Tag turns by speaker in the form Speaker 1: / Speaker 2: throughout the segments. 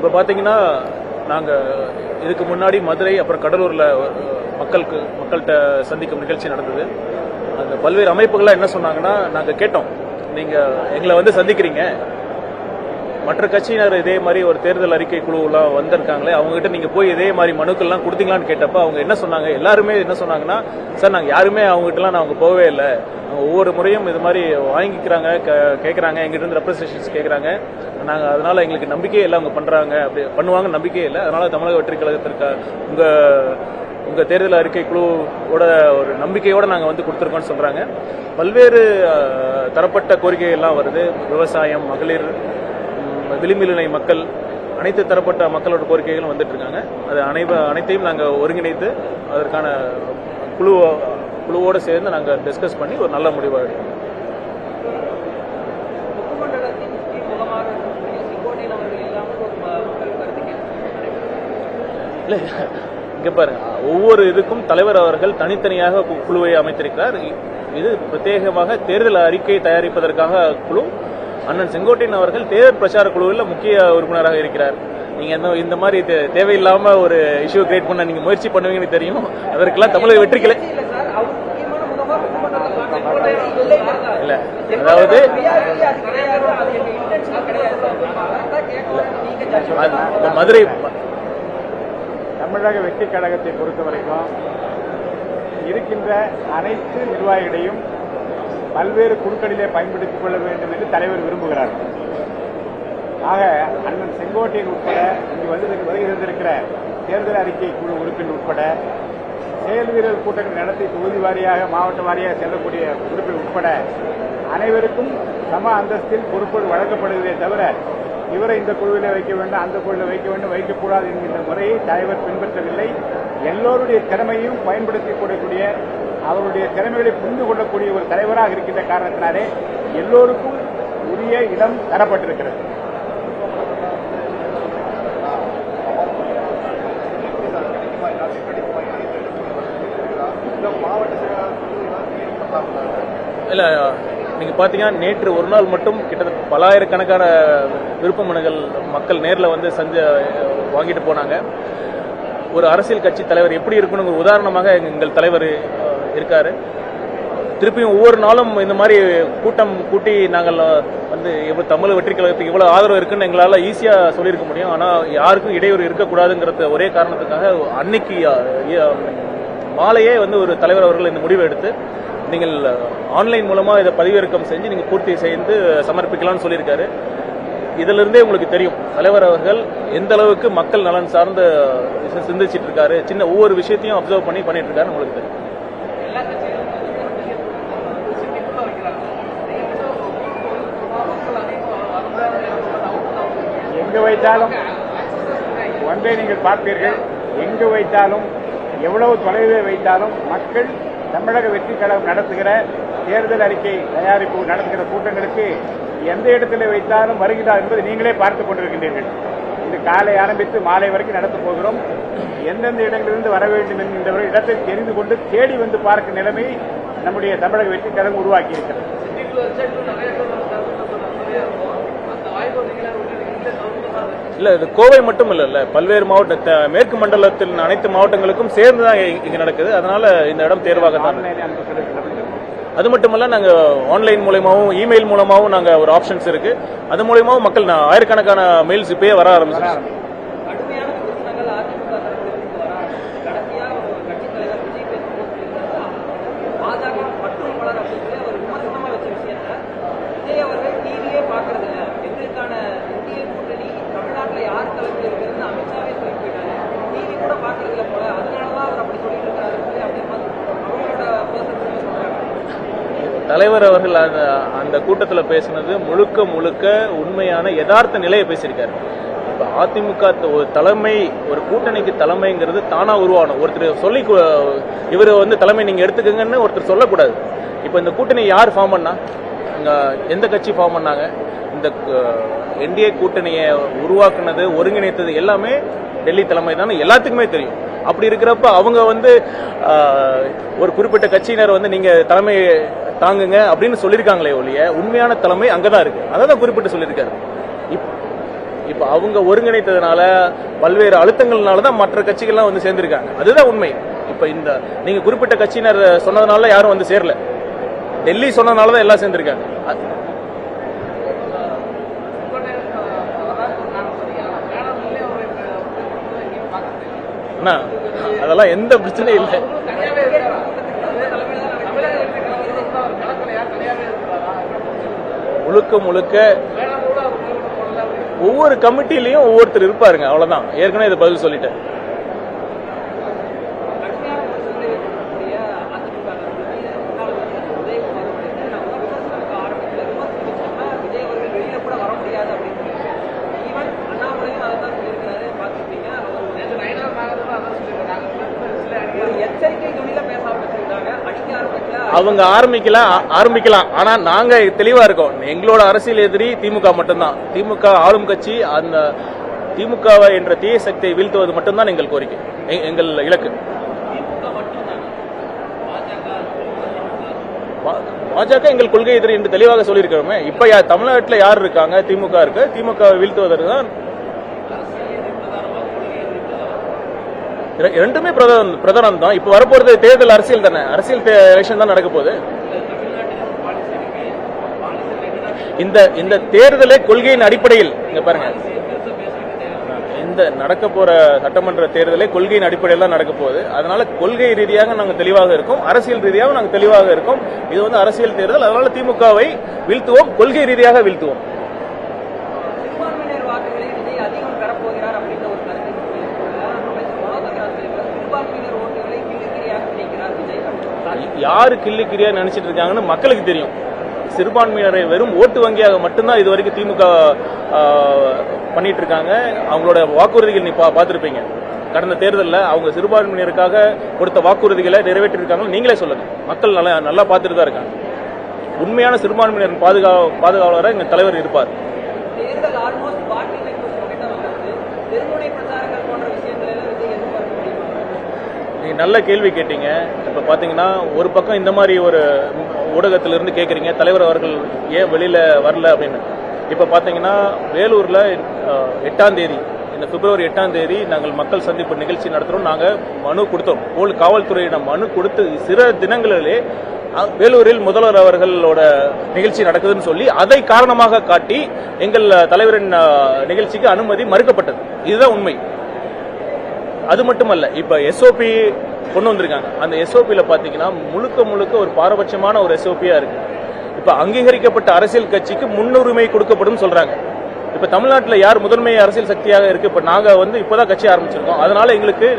Speaker 1: இப்போ பார்த்தீங்கன்னா நாங்கள் இதுக்கு முன்னாடி மதுரை அப்புறம் கடலூரில் மக்கள்கிட்ட சந்திக்கும் நிகழ்ச்சி நடந்தது. அந்த பல்வேறு அமைப்புகள்லாம் என்ன சொன்னாங்கன்னா, நாங்கள் கேட்டோம், நீங்கள் எங்களை வந்து சந்திக்கிறீங்க, மற்ற கட்சியினர் இதே மாதிரி ஒரு தேர்தல் அறிக்கை குழுவெல்லாம் வந்திருக்காங்களே, அவங்ககிட்ட நீங்கள் போய் இதே மாதிரி மனுக்கள்லாம் கொடுத்தீங்களான்னு கேட்டப்ப அவங்க என்ன சொன்னாங்க, எல்லாருமே என்ன சொன்னாங்கன்னா, சார் நாங்கள் யாருமே அவங்ககிட்டலாம் நாங்கள் போகவே இல்லை, அவங்க ஒவ்வொரு முறையும் இது மாதிரி வாங்கிக்கிறாங்க, கேட்குறாங்க, எங்கிட்ட இருந்து ரெப்ரஸன்டேஷன்ஸ் கேட்குறாங்க, நாங்கள் அதனால எங்களுக்கு நம்பிக்கையே இல்லை, அவங்க பண்ணுறாங்க அப்படி பண்ணுவாங்க நம்பிக்கையே இல்லை, அதனால தமிழக வெற்றி கழகத்திற்கு உங்கள் தேர்தல் அறிக்கை குழுவோட ஒரு நம்பிக்கையோடு நாங்கள் வந்து கொடுத்துருக்கோன்னு சொல்கிறாங்க. பல்வேறு தரப்பட்ட கோரிக்கைகள்லாம் வருது. விவசாயம், மகளிர், விளிம்புநிலை மக்கள், அனைத்து தரப்பட்ட மக்களோட கோரிக்கைகளும் வந்துட்டு இருக்காங்க. அது அனைத்தையும் நாங்கள் ஒருங்கிணைத்து அதற்கான குழுவோடு சேர்ந்து நாங்கள் டிஸ்கஸ் பண்ணி ஒரு நல்ல முடிவாக எடுக்கணும். இல்லை, இங்கே பாருங்க, ஒவ்வொரு இதுக்கும் தலைவர் அவர்கள் தனித்தனியாக குழுவை அமைத்திருக்கிறார். இது பிரத்யேகமாக தேர்தல் அறிக்கை தயாரிப்பதற்காக குழு. அண்ணன் செங்கோட்டையன் அவர்கள் தேர்தல் பிரச்சார குழுவில் முக்கிய உறுப்பினராக இருக்கிறார். நீங்க இந்த மாதிரி தேவையில்லாம ஒரு இஷ்யூ கிரியேட் பண்ண நீங்க முயற்சி பண்ணுவீங்கன்னு தெரியும். அதற்கெல்லாம் தமிழக வெற்றிக்கலை இல்ல, அதாவது மதுரை
Speaker 2: தமிழக வெற்றி கழகத்தை பொறுத்த வரைக்கும் இருக்கின்ற அனைத்து நிர்வாகிகளையும் பல்வேறு குழுக்களிலே பயன்படுத்திக் கொள்ள வேண்டும் என்று தலைவர் விரும்புகிறார். ஆக அண்ணன் செங்கோட்டையன் உட்பட இங்கு வருகிற தேர்தல் அறிக்கை குழு உறுப்பினர் உட்பட செயல் வீரர் கூட்டங்கள் நடத்தி தொகுதி வாரியாக மாவட்ட வாரியாக செல்லக்கூடிய உறுப்பினர் உட்பட அனைவருக்கும் சம அந்தஸ்தில் பொறுப்புகள் வழங்கப்படுவதே தவிர இவரை இந்த குழுவிலே வைக்க வேண்டும், அந்த குழுவில் வைக்க வேண்டும், வைக்கக்கூடாது என்கின்ற முறையை தலைவர் பின்பற்றவில்லை. எல்லோருடைய திறமையும் பயன்படுத்திக் கொள்ளக்கூடிய, அவருடைய திறமைகளை புரிந்து கொள்ளக்கூடிய ஒரு தலைவராக இருக்கின்ற காரணத்தினாலே எல்லோருக்கும் உரிய இடம் தரப்பட்டிருக்கிறது.
Speaker 1: இல்ல, நீங்க பாத்தீங்கன்னா நேற்று ஒரு நாள் மட்டும் கிட்டத்தட்ட பல்லாயிரக்கணக்கான விருப்ப மனுகள் மக்கள் நேரில் வந்து வாங்கிட்டு போனாங்க. ஒரு அரசியல் கட்சி தலைவர் எப்படி இருக்கணுங்கிற உதாரணமாக எங்கள் தலைவர் இருக்காரு. திருப்பியும் ஒவ்வொரு நாளும் இந்த மாதிரி கூட்டம் கூட்டி நாங்கள் வந்து தமிழக வெற்றி கழகத்துக்கு இவ்வளவு ஆதரவு இருக்குன்னு எங்களால் ஈஸியா சொல்லியிருக்க முடியும். ஆனால் யாருக்கும் இடையூறு இருக்கக்கூடாதுங்கிறது ஒரே காரணத்துக்காக அன்னைக்கு மாலையே வந்து ஒரு தலைவர் அவர்கள் இந்த முடிவை எடுத்து நீங்கள் ஆன்லைன் மூலமா இதை பதிவிறக்கம் செஞ்சு நீங்க பூர்த்தி செய்து சமர்ப்பிக்கலாம்னு சொல்லியிருக்காரு. இதுல இருந்தே உங்களுக்கு தெரியும் தலைவர் அவர்கள் எந்த அளவுக்கு மக்கள் நலன் சார்ந்த சிந்திச்சிட்டு இருக்காரு. சின்ன ஒவ்வொரு விஷயத்தையும் அப்சர்வ் பண்ணிட்டு இருக்காரு. உங்களுக்கு தெரியும்.
Speaker 2: எங்கு வைத்தாலும் ஒன்றை நீங்கள் பார்ப்பீர்கள், எங்கு வைத்தாலும் எவ்வளவு தொலைவில் வைத்தாலும் மக்கள் தமிழக வெற்றி கழகம் நடத்துகிற தேர்தல் அறிக்கை தயாரிப்பு நடத்துகிற கூட்டங்களுக்கு எந்த இடத்துல வைத்தாலும் வருகிறார் என்பதை நீங்களே பார்த்துக் கொண்டிருக்கின்றீர்கள். இது காலை ஆரம்பித்து மாலை வரைக்கும் நடத்தப் போகிறோம். எந்தெந்த இடங்களிலிருந்து வர வேண்டும் என்கின்ற இடத்தை தெரிந்து கொண்டு தேடி வந்து பார்க்கும் நிலைமை நம்முடைய தமிழக வெற்றி கழகம் உருவாக்கி இருக்கிறது.
Speaker 1: இல்ல, இது கோவை மட்டும் இல்ல, பல்வேறு மாவட்ட மேற்கு மண்டலத்தின் அனைத்து மாவட்டங்களுக்கும் சேர்ந்துதான் இங்க நடக்குது. அதனால இந்த இடம் தேர்வாக தான். அது மட்டுமல்ல, நாங்க ஆன்லைன் மூலமாவும் இமெயில் மூலமாவும் நாங்க ஒரு ஆப்ஷன்ஸ் இருக்கு. அது மூலமாவும் மக்கள் ஆயிரக்கணக்கான மெயில்ஸ் இப்பயே வர ஆரம்பிச்சு. தலைவர் அவர்கள் அந்த கூட்டத்தில் பேசினது முழுக்க முழுக்க உண்மையான யதார்த்த நிலையை பேசியிருக்காரு. இப்ப அதிமுக ஒரு தலைமை, ஒரு கூட்டணிக்கு தலைமைங்கிறது தானா உருவாகணும். ஒருத்தர் சொல்லி இவர் வந்து தலைமை நீங்க எடுத்துக்கங்கன்னு ஒருத்தர் சொல்லக்கூடாது. இப்ப இந்த கூட்டணி யார் ஃபார்ம் பண்ணா, எந்த கட்சி ஃபார்ம் பண்ணாங்க, இந்த என்டிஏ கூட்டணியை உருவாக்குனது ஒருங்கிணைத்தது எல்லாமே டெல்லி தலைமை தான் எல்லாத்துக்குமே தெரியும். அப்படி இருக்கிறப்ப அவங்க வந்து ஒரு குறிப்பிட்ட கட்சியினர் வந்து நீங்க தலைமை தாங்குங்க அப்படின்னு சொல்லியிருக்காங்களே ஒழிய உண்மையான தலைமை அங்கதான் இருக்கு. அதான் குறிப்பிட்டு சொல்லியிருக்காரு. இப்ப அவங்க ஒருங்கிணைத்ததுனால பல்வேறு அழுத்தங்கள்னால தான் மற்ற கட்சிகள்லாம் வந்து சேர்ந்திருக்காங்க. அதுதான் உண்மை. இப்ப இந்த நீங்க குறிப்பிட்ட கட்சியினர் சொன்னதுனால யாரும் வந்து சேரல, டெல்லி சொன்னதுனால தான் எல்லாம் சேர்ந்திருக்காங்க. அதெல்லாம் எந்த பிரச்சனையும் இல்லை. முழுக்க முழுக்க ஒவ்வொரு கமிட்டிலையும் ஒவ்வொருத்தர் இருப்பாருங்க, அவ்வளவுதான். ஏற்கனவே இதை பதில் சொல்லிட்டேன். அவங்க ஆரம்பிக்கலாம். ஆனா நாங்க தெளிவா இருக்கோம். எங்களோட அரசியல் எதிரி திமுக மட்டும்தான். திமுக ஆளும் கட்சி. அந்த திமுக என்ற தீய சக்தியை வீழ்த்துவது மட்டும்தான் எங்கள் கோரிக்கை, எங்கள் இலக்கு. பாஜக எங்கள் கொள்கை எதிரி என்று தெளிவாக சொல்லியிருக்கிறோமே. இப்ப தமிழ்நாட்டில் யார் இருக்காங்க? திமுக இருக்கு. திமுக வீழ்த்துவதற்கு தான் ரெண்டுமே பிரதானம் தான். இப்ப வரப்போறது தேர்தல் அரசியல் தானே, அரசியல் எலெக்ஷன் தான் நடக்க போகுது. இந்த தேர்தலை கொள்கையின் அடிப்படையில் இங்க பாருங்க, இந்த நடக்க போற சட்டமன்ற தேர்தலை கொள்கையின் அடிப்படையில் தான் நடக்க போகுது. அதனால கொள்கை ரீதியாக நாங்கள் தெளிவாக இருக்கோம், அரசியல் ரீதியாக நாங்கள் தெளிவாக இருக்கோம். இது வந்து அரசியல் தேர்தல். அதனால திமுகவை வீழ்த்துவோம், கொள்கை ரீதியாக வீழ்த்துவோம். யாரு கிள்ளிக்கிரியா நினைச்சிட்டு இருக்காங்கன்னு மக்களுக்கு தெரியும். சிறுபான்மையினரை வெறும் ஓட்டு வங்கியாக மட்டும்தான் இதுவரைக்கும் திமுக பண்ணிட்டு இருக்காங்க. அவங்களோட வாக்குறுதிகள் நீ பார்த்திருப்பீங்க. கடந்த தேர்தலில் அவங்க சிறுபான்மையினருக்காக கொடுத்த வாக்குறுதிகளை நிறைவேற்றிருக்காங்க. நீங்களே சொல்லுங்க. மக்கள் நல்லா பார்த்துட்டு தான் இருக்காங்க. உண்மையான சிறுபான்மையினரின் பாதுகாவலராக எங்க தலைவர் இருப்பார். நீங்க நல்ல கேள்வி கேட்டீங்க. இப்ப பாத்தீங்கன்னா ஒரு பக்கம் இந்த மாதிரி ஒரு ஊடகத்திலிருந்து கேட்கறீங்க, தலைவர் அவர்கள் ஏன் வெளியில வரல அப்படின்னு. இப்ப பாத்தீங்கன்னா வேலூர்ல 8ஆம் தேதி, இந்த பிப்ரவரி 8ஆம் தேதி நாங்கள் மக்கள் சந்திப்பு நிகழ்ச்சி நடத்துறோம். நாங்க மனு கொடுத்தோம். காவல்துறையிடம் மனு கொடுத்து சில தினங்களிலே வேலூரில் முதல்வர் அவர்களோட நிகழ்ச்சி நடக்குதுன்னு சொல்லி அதை காரணமாக காட்டி எங்கள் தலைவரின் நிகழ்ச்சிக்கு அனுமதி மறுக்கப்பட்டது. இதுதான் உண்மை. அது மட்டுமல்ல, இப்ப எஸ்ஓபி கொண்டு வந்திருக்காங்க. அந்த எஸ்ஓபியில பாத்தீங்கன்னா முழுக்க ஒரு பாரபட்சமான ஒரு எஸ்ஓபியா இருக்கு. இப்ப அங்கீகரிக்கப்பட்ட அரசியல் கட்சிக்கு முன்னுரிமை கொடுக்கப்படும் சொல்றாங்க. இப்ப தமிழ்நாட்டில் யார் முதன்மை அரசியல் சக்தியாக இருக்கு? இப்ப நாங்க வந்து இப்பதான் கட்சி ஆரம்பிச்சிருக்கோம். அதனால எங்களுக்கு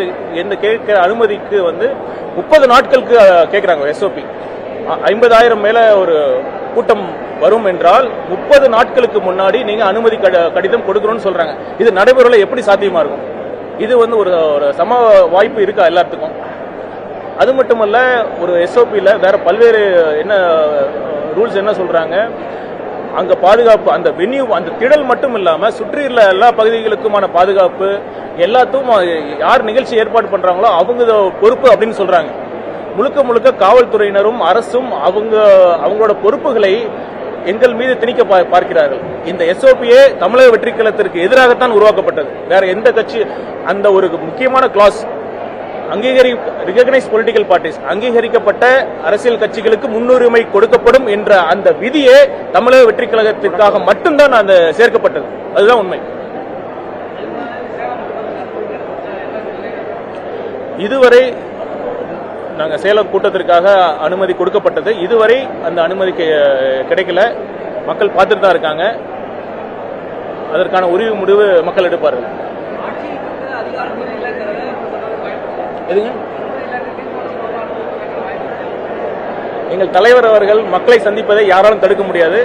Speaker 1: எந்த கேட்க அனுமதிக்கு வந்து 30 நாட்களுக்கு கேட்கிறாங்க எஸ்ஓபி. 50,000 மேல ஒரு கூட்டம் வரும் என்றால் 30 நாட்களுக்கு முன்னாடி நீங்க அனுமதி கடிதம் கொடுக்கணும்னு சொல்றாங்க. இது நடைமுறையில எப்படி சாத்தியமா இருக்கும்? இது வந்து ஒரு சம வாய்ப்பு இருக்கா எல்லாத்துக்கும்? அது மட்டுமல்ல, ஒரு எஸ்ஓபியில வேற பல்வேறு என்ன ரூல்ஸ் என்ன சொல்றாங்க, அங்க பாதுகாப்பு, அந்த வென்யூ, அந்த திடல் மட்டும் இல்லாம சுற்றியுள்ள எல்லா பகுதிகளுக்குமான பாதுகாப்பு எல்லாத்தும் யார் நிகழ்ச்சி ஏற்பாடு பண்றாங்களோ அவங்க பொறுப்பு அப்படின்னு சொல்றாங்க. முழுக்க காவல்துறையினரும் அரசும் அவங்களோட பொறுப்புகளை எங்கள் மீது திணிக்க பார்க்கிறார்கள். இந்த எஸ்ஓபியே தமிழக வெற்றி கழகத்திற்கு எதிராகத்தான் உருவாக்கப்பட்டது. வேற எந்த கட்சி, அந்த ஒரு முக்கியமான கிளாஸ், ரிகக்னைஸ் பொலிட்டிக்கல் பார்ட்டிஸ், அங்கீகரிக்கப்பட்ட அரசியல் கட்சிகளுக்கு முன்னுரிமை கொடுக்கப்படும் என்ற அந்த விதியே தமிழக வெற்றி கழகத்திற்காக மட்டும்தான் அந்த சேர்க்கப்பட்டது. அதுதான் உண்மை. இதுவரை நாங்கள் சேலம் கூட்டத்திற்காக அனுமதி கொடுக்கப்பட்டது. இதுவரை அந்த அனுமதி கிடைக்கல. மக்கள் பார்த்துட்டு தான் இருக்காங்க. அதற்கான உரிமை முடிவு மக்கள் எடுப்பார்கள். எதுங்க? எங்கள் தலைவர் அவர்கள் மக்களை சந்திப்பதை யாராலும் தடுக்க முடியாது.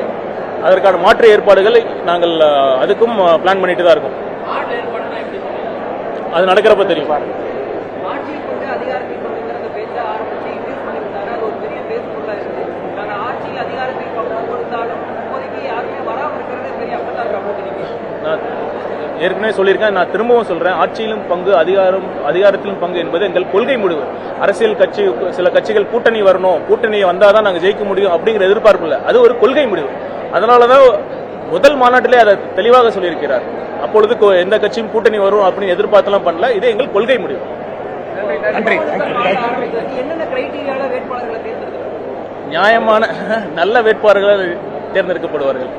Speaker 1: அதற்கான மாற்று ஏற்பாடுகளை நாங்கள் அதுக்கும் பிளான் பண்ணிட்டு தான் இருக்கோம். அது நடக்கிறப்ப தெரியும். ஏற்கனவே சொல்லியிருக்கேன், நான் திரும்பவும் சொல்றேன். ஆட்சியிலும் பங்கு, அதிகாரத்திலும் பங்கு என்பது எங்கள் கொள்கை முடிவு. அரசியல் கட்சி, சில கட்சிகள் கூட்டணி வரணும், கூட்டணி வந்தாதான் நாங்கள் ஜெயிக்க முடியும் அப்படிங்கிற எதிர்பார்ப்பு இல்லை. அது ஒரு கொள்கை முடிவு. அதனாலதான் முதல் மாநாட்டிலே அதை தெளிவாக சொல்லியிருக்கிறார். அப்பொழுது எந்த கட்சியும் கூட்டணி வரும் அப்படின்னு எதிர்பார்த்தெல்லாம் பண்ணல. இது எங்கள் கொள்கை முடிவு. நியாயமான நல்ல வேட்பாளர்கள் தேர்ந்தெடுக்கப்படுவார்கள்.